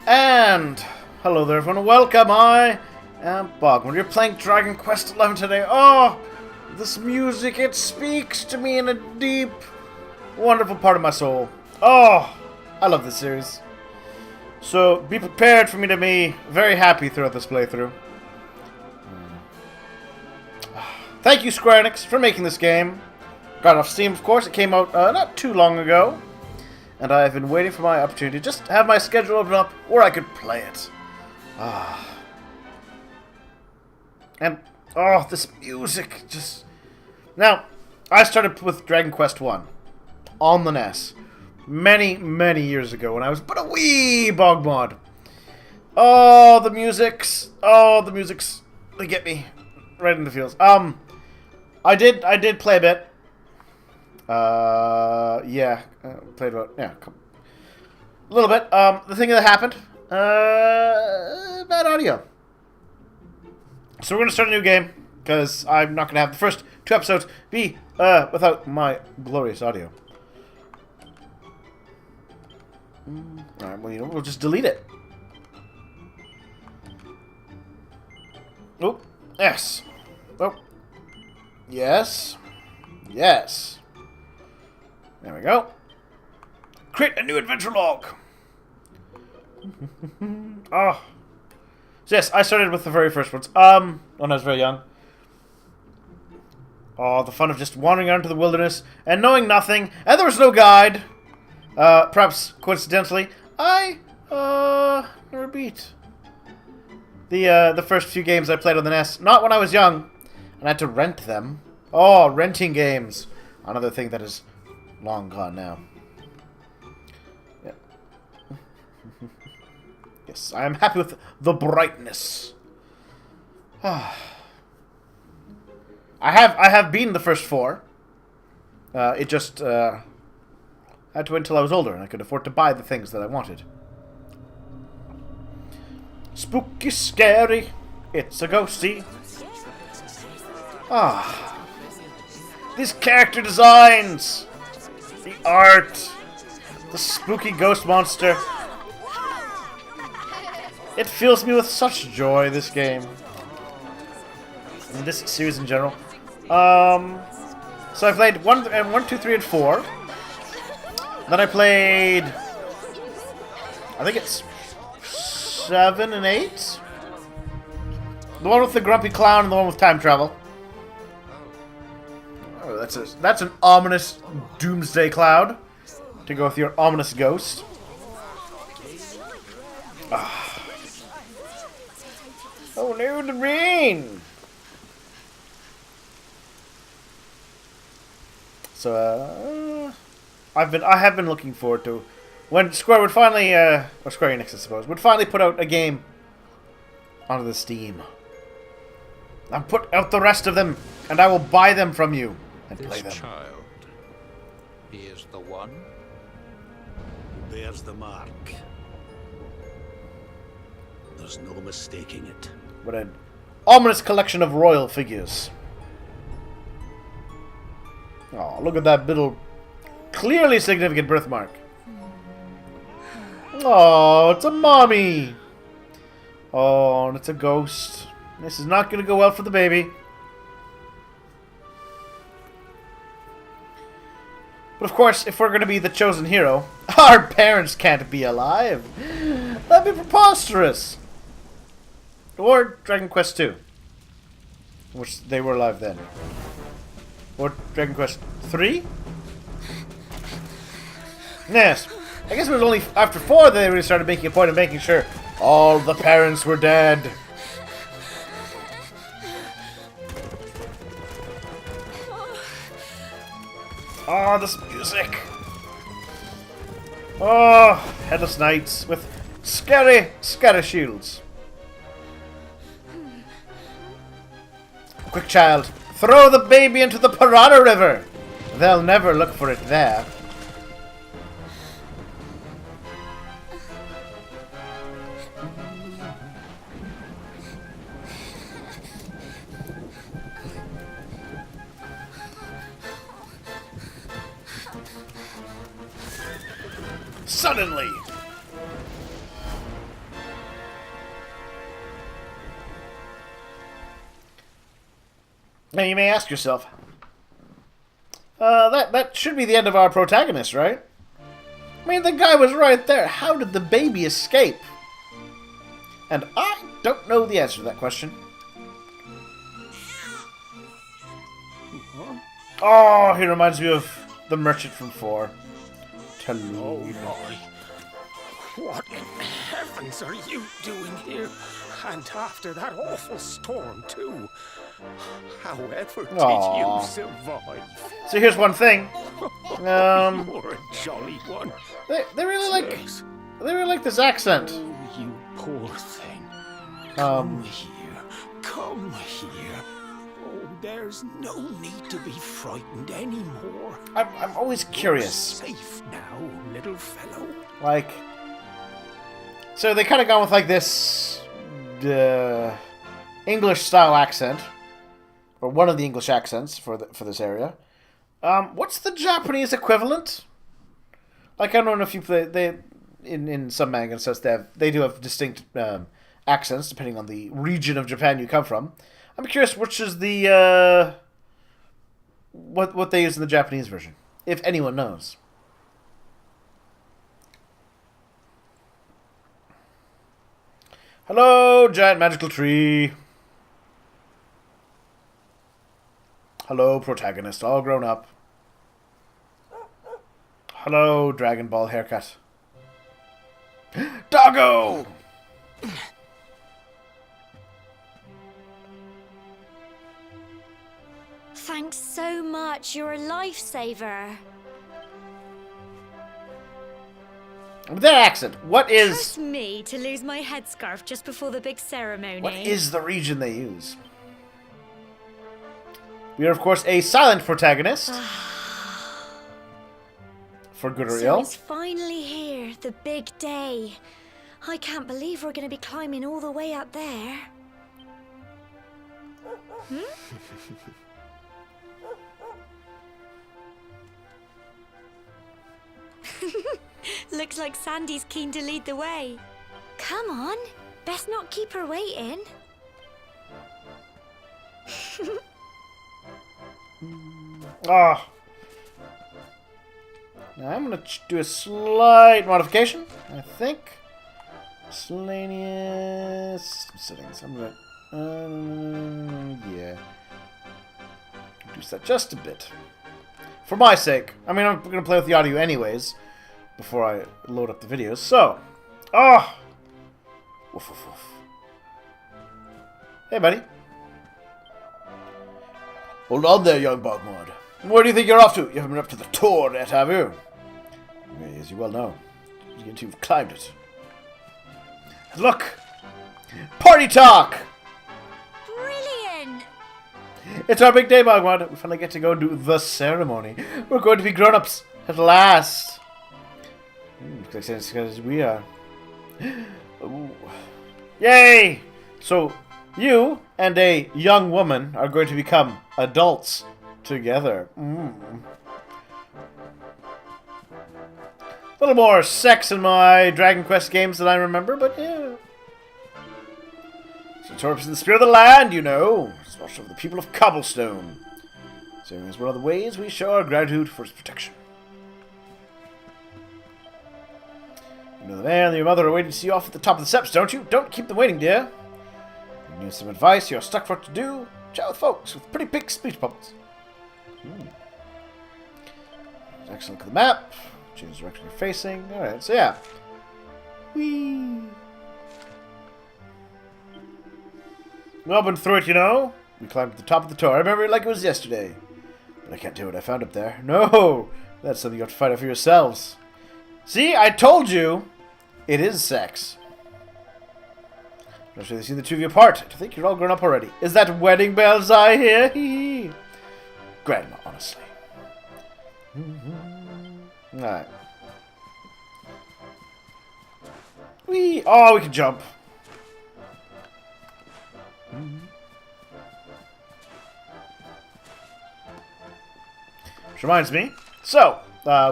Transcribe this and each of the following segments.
And hello there everyone, welcome, I am BogMod. You're playing Dragon Quest XI today. Oh, this music, it speaks to me in a deep, wonderful part of my soul. Oh, I love this series. So be prepared for me to be very happy throughout this playthrough. Thank you Square Enix for making this game. Got it off Steam, of course. It came out not too long ago. And I've been waiting for my opportunity to just have my schedule open up where I could play it. And, oh, this music just... Now, I started with Dragon Quest I on the NES many, many years ago when I was but a wee BogMod. Oh, the musics, they get me right in the feels. I did play a bit. Played about, a little bit. The thing that happened, bad audio. So we're going to start a new game, because I'm not going to have the first 2 episodes be without my glorious audio. Alright, well, we'll just delete it. Oh, yes. Oh, yes. Yes. There we go. Create a new adventure log. Oh. So yes, I started with the very first ones. When I was very young. Oh, the fun of just wandering out into the wilderness and knowing nothing, and there was no guide. Perhaps coincidentally, I never beat the first few games I played on the NES. Not when I was young, and I had to rent them. Oh, renting games. Another thing that is long gone now. Yeah. Yes, I am happy with the brightness. I have beaten the first 4. It just I had to wait until I was older and I could afford to buy the things that I wanted. Spooky, scary, it's a ghosty. These character designs, the art, the spooky ghost monster. It fills me with such joy, this game. And this series in general. So I played 1, 2, 3, and 4. Then I played, I think it's 7 and 8. The one with the grumpy clown and the one with time travel. Oh, that's an ominous doomsday cloud to go with your ominous ghost. Oh no, the rain! So I have been looking forward to when Square would finally, or Square Enix I suppose, would finally put out a game onto the Steam. And put out the rest of them, and I will buy them from you and play them. This child, he is the one who bears the mark. There's no mistaking it. What an ominous collection of royal figures. Oh, look at that little, clearly significant birthmark. Oh, it's a mommy. Oh, and it's a ghost. This is not going to go well for the baby. But of course, if we're going to be the chosen hero, our parents can't be alive. That'd be preposterous. Or Dragon Quest II, which they were alive then. Or Dragon Quest 3? Yes. I guess it was only after 4 that they really started making a point of making sure all the parents were dead. Oh, this music. Oh, headless knights with scary shields. Quick, child. Throw the baby into the Piranha River. They'll never look for it there. Suddenly. Now you may ask yourself, that should be the end of our protagonist, right? I mean, the guy was right there. How did the baby escape? And I don't know the answer to that question. Oh, he reminds me of the merchant from 4. Oh my. What in heavens are you doing here? And after that awful storm, too. However did Aw. you survive? So here's one thing. You're a jolly one. They really Yes. like this accent. Oh, you poor thing. Um, Come here. Come here. Oh, there's no need to be frightened anymore. I'm always curious. You're safe now, little fellow. Like, so they kind of gone with like this English style accent, or one of the English accents for this area. What's the Japanese equivalent? Like, I don't know if you play in some manga and such, they do have distinct accents depending on the region of Japan you come from. I'm curious which is the what they use in the Japanese version, if anyone knows. Hello, giant magical tree. Hello, protagonist, all grown up. Hello, Dragon Ball haircut. Doggo! Thanks so much. You're a lifesaver. With that accent, what is Trust me to lose my headscarf just before the big ceremony. the region they use? We are, of course, a silent protagonist. For good or So ill. it's finally here, the big day. I can't believe we're going to be climbing all the way up there. Looks like Sandy's keen to lead the way. Come on, best not keep her waiting. Ah. Now I'm going to do a slight modification, I think. Miscellaneous settings. I'm going to... yeah. Reduce that just a bit. For my sake. I mean, I'm going to play with the audio anyways, before I load up the videos. So. Oh! Woof, woof, woof. Hey, buddy. Hold on there, young BogMod. Where do you think you're off to? You haven't been up to the tour yet, have you? As you well know. You've climbed it. Look! Party talk! Brilliant! It's our big day, BogMod. We finally get to go and do the ceremony. We're going to be grown-ups at last. Looks like because we are. Ooh. Yay! So, you and a young woman are going to become adults together. A little more sex in my Dragon Quest games than I remember, but yeah. So Torps in the spirit of the land, you know. It's watched over the people of Cobblestone. So it's one of the ways we show our gratitude for its protection. You know the man and your mother are waiting to see you off at the top of the steps, don't you? Don't keep them waiting, dear. You need some advice, you're stuck for what to do. Chat with folks with pretty big speech bubbles. Excellent. Look at the map. Change the direction you're facing. Alright, so yeah. Whee! We all been through it, you know. We climbed to the top of the tower. I remember it like it was yesterday. But I can't do what I found up there. No! That's something you have to find out for yourselves. See, I told you! It is sex. I'm sure they see the two of you apart. I think you're all grown up already. Is that wedding bells I hear? Hee hee. Grandma, honestly. Alright. Oh, we can jump. Which reminds me. So,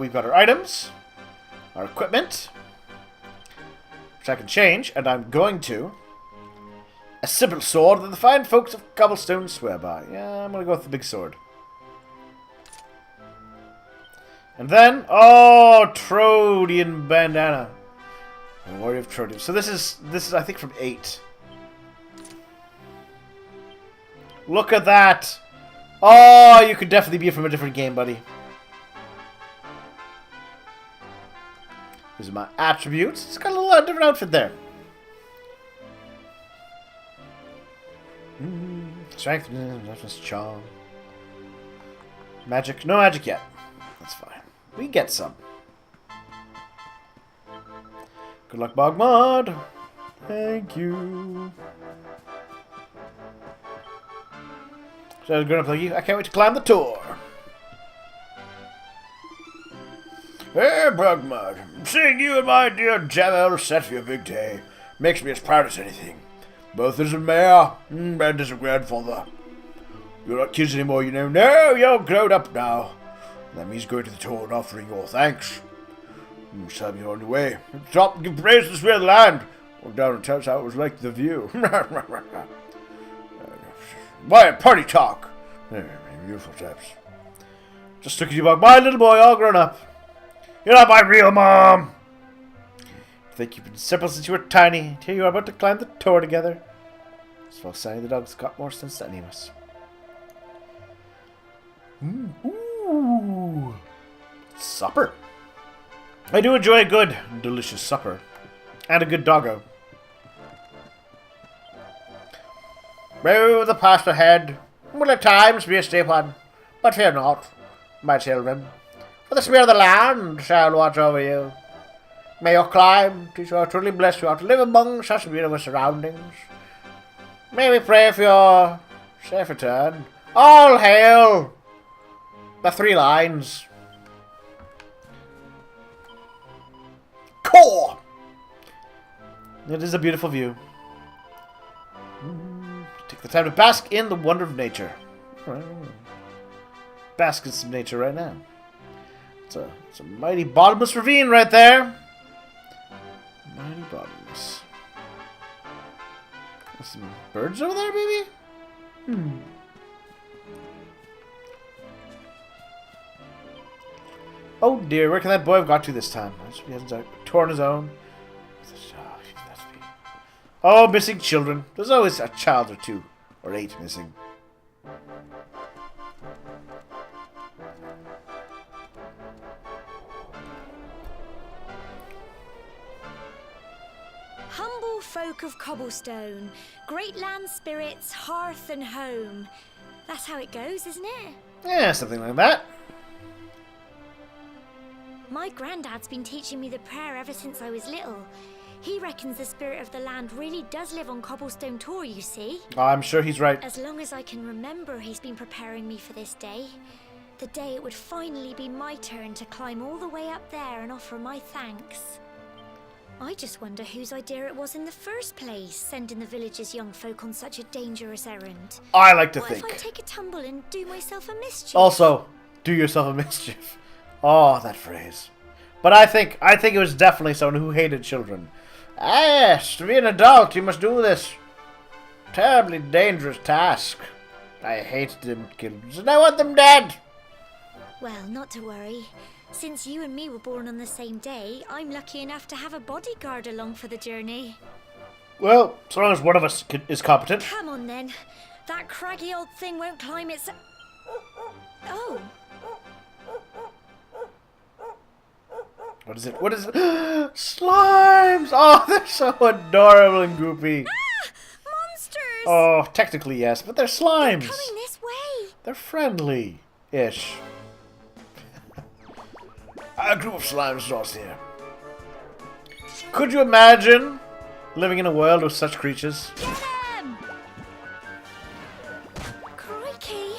we've got our items. Our equipment. Which I can change, and I'm going to. A simple sword that the fine folks of Cobblestone swear by. Yeah, I'm gonna go with the big sword. And then, oh, Trodian bandana. The Warrior of Trodian. So this is I think from 8. Look at that. Oh, you could definitely be from a different game, buddy. These are my attributes. It's got a little different outfit there. Strength, toughness, charm. Magic. No magic yet. That's fine. We get some. Good luck, BogMod. Thank you. So I was going to play you. I can't wait to climb the tour. Hey, BogMod. Seeing you and my dear Jamel set for your big day makes me as proud as anything. Both as a mayor and as a grandfather. You're not kids anymore, you know. No, you're grown up now. That means going to the tour and offering your thanks. Tell me on your way. Stop and give praise to the spirit of the land. Walk down and tell us how it was like the view. Why, party talk. Beautiful chaps. Just took you about my little boy, all grown up. You're not my real mom. I think you've been simple since you were tiny. Here you are about to climb the tower together. As well as Sonny the dog's got more sense than any of us. Ooh. Supper. I do enjoy a good, delicious supper. And a good doggo. Oh, the path ahead will at times be a steep one. But fear not, my children. For the spirit of the land shall watch over you. May your climb teach you how truly blessed you are to live among such beautiful surroundings. May we pray for your safe return. All hail the 3 lines. Core! It is a beautiful view. Take the time to bask in the wonder of nature. Bask in some nature right now. It's a mighty bottomless ravine right there. Mighty bottomless. There's some birds over there, maybe? Oh dear, where can that boy have got to this time? He hasn't torn his own. Oh, missing children. There's always a child or 2 or 8 missing. Humble folk of Cobblestone, great land spirits, hearth and home. That's how it goes, isn't it? Yeah, something like that. My granddad's been teaching me the prayer ever since I was little. He reckons the spirit of the land really does live on Cobblestone Tor, you see. I'm sure he's right. As long as I can remember, he's been preparing me for this day. The day it would finally be my turn to climb all the way up there and offer my thanks. I just wonder whose idea it was in the first place, sending the village's young folk on such a dangerous errand. I like to What think. if I take a tumble and do myself a mischief? Also, do yourself a mischief. Oh, that phrase. But I think it was definitely someone who hated children. Yes, to be an adult, you must do this terribly dangerous task. I hate them kids, and I want them dead. Well, not to worry. Since you and me were born on the same day, I'm lucky enough to have a bodyguard along for the journey. Well, so long as one of us is competent. Come on, then. That craggy old thing won't climb its... Oh. What is it? What is it? Slimes! Oh, they're so adorable and goopy. Ah! Monsters! Oh, technically yes, but they're slimes. They're coming this way. They're friendly-ish. A group of slimes lost here. Could you imagine living in a world with such creatures? Get him! Crikey!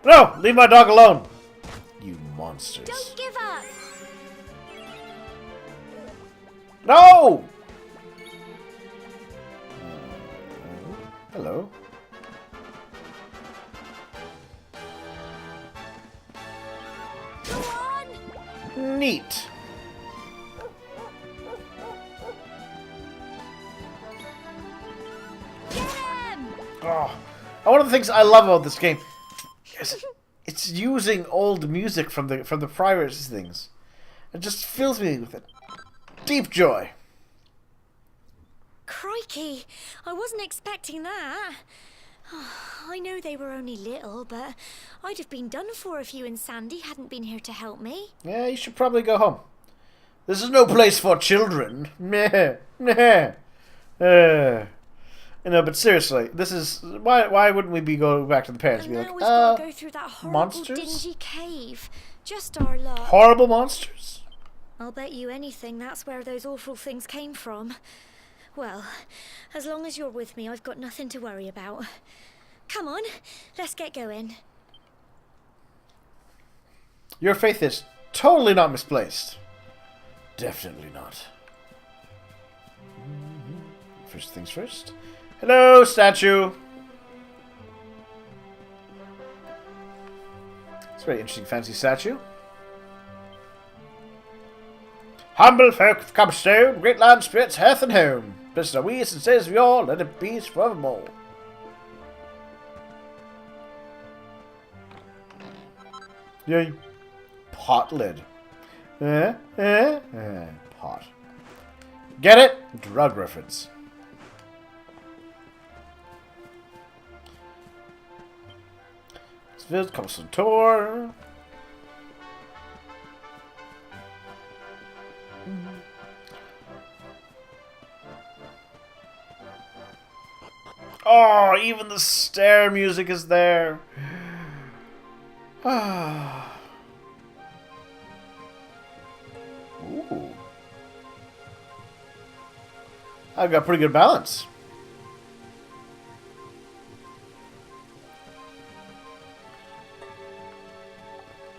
No! Leave my dog alone! You monsters. Don't give up! No! Hello. Go on! Neat. Oh, one of the things I love about this game is it's using old music from the prior things. It just fills me with a deep joy. Crikey, I wasn't expecting that. I know they were only little, but I'd have been done for if you and Sandy hadn't been here to help me. Yeah, you should probably go home. This is no place for children. Meh, meh. But seriously, this is why wouldn't we be going back to the parents and And be now like, we've got to go through that horrible, monsters? dingy cave. Just our luck. Horrible monsters? I'll bet you anything that's where those awful things came from. Well, as long as you're with me, I've got nothing to worry about. Come on, let's get going. Your faith is totally not misplaced. Definitely not. First things first. Hello, statue. It's a very interesting, fancy statue. Humble folk of Cobstone, great land spirits, hearth and home. Blessed are we, and says we all, let it be forevermore. Yay. Pot lid. Pot. Get it? Drug reference. Let's visit Cobblestone Tour. Oh, even the stair music is there. Ooh. I've got pretty good balance.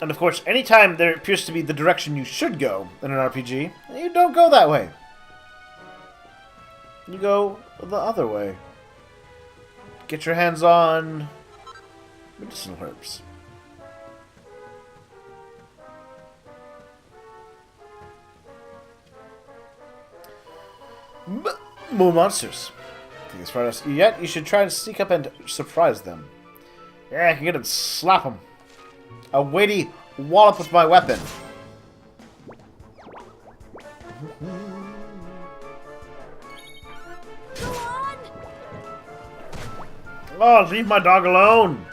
And of course, anytime there appears to be the direction you should go in an RPG, you don't go that way. You go the other way. Get your hands on medicinal herbs. More monsters. As far as yet, you should try to sneak up and surprise them. Yeah, I can get and slap them. A weighty wallop with my weapon. Go on! Oh, leave my dog alone.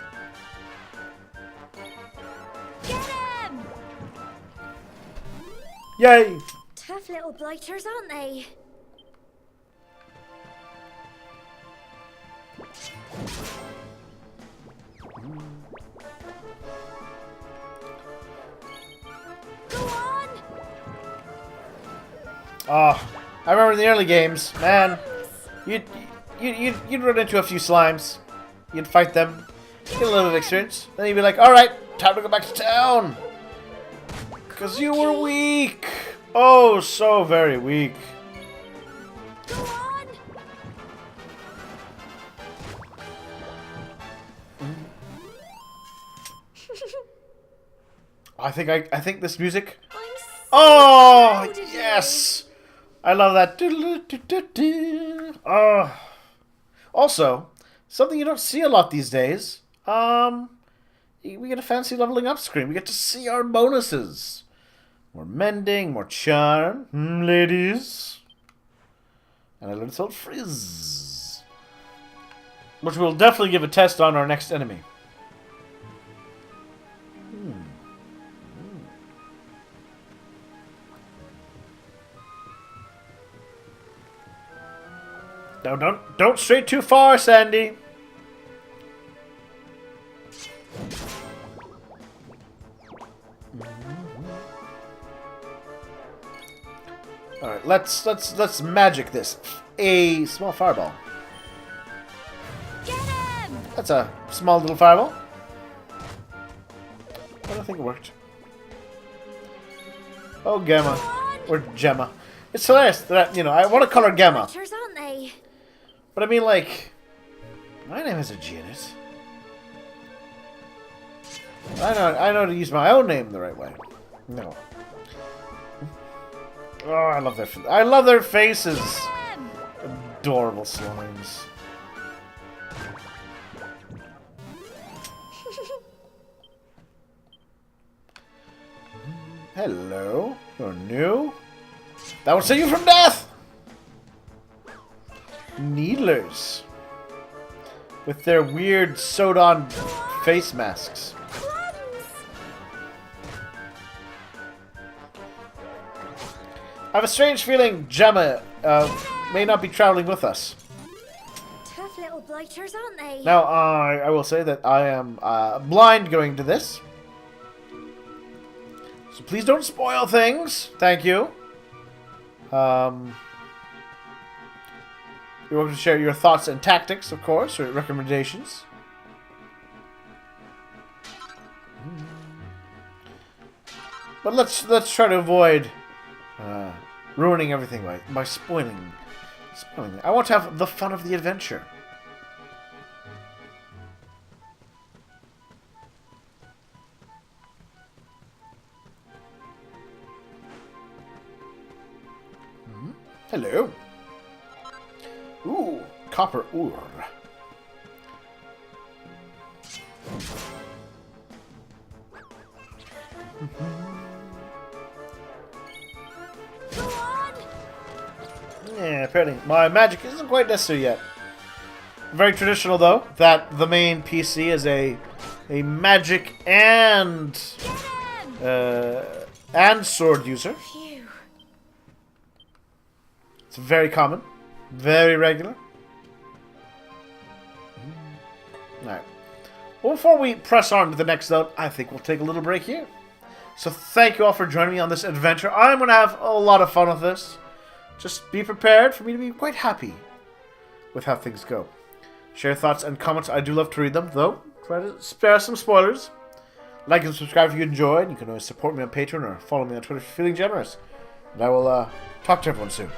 Get him! Yay! Tough little blighters, aren't they? Go on! Oh, I remember in the early games, man. You'd run into a few slimes. You'd fight them, get a little bit of experience. Then you'd be like, all right, time to go back to town. Because you were weak. Oh, so very weak. Go on! I think this music. I'm so Oh, proud of you. yes. I love that. Oh. Also, something you don't see a lot these days. We get a fancy leveling up screen. We get to see our bonuses. More mending, more charm, ladies. And a little frizz. Which we'll definitely give a test on our next enemy. No, don't stray too far, Sandy. All right, let's magic this. A small fireball. Get him! That's a small little fireball. I don't think it worked. Oh, Gamma. Or Gemma. It's hilarious that, I want to call her Gamma. Blighters, aren't they? But I mean, like, my name has a G in it. I know to use my own name the right way. No. Oh, I love their faces. Get him! Adorable slimes. Hello. You're new. That will save you from death! Needlers. With their weird sewed-on face masks. I have a strange feeling Gemma may not be traveling with us. Tough little blighters, aren't they? Now, I will say that I am blind going to this. So please don't spoil things. Thank you. You're welcome to share your thoughts and tactics, of course, or recommendations. But let's try to avoid ruining everything by spoiling it. I want to have the fun of the adventure. Hello. Ooh, copper ore. Go on! Yeah, apparently my magic isn't quite necessary yet. Very traditional, though, that the main PC is a magic and sword user. Phew. It's very common, very regular. Alright. Well, before we press on to the next note, I think we'll take a little break here. So thank you all for joining me on this adventure. I'm going to have a lot of fun with this. Just be prepared for me to be quite happy with how things go. Share thoughts and comments. I do love to read them, though. Try to spare some spoilers. Like and subscribe if you enjoyed. You can always support me on Patreon or follow me on Twitter if you're feeling generous. And I will talk to everyone soon.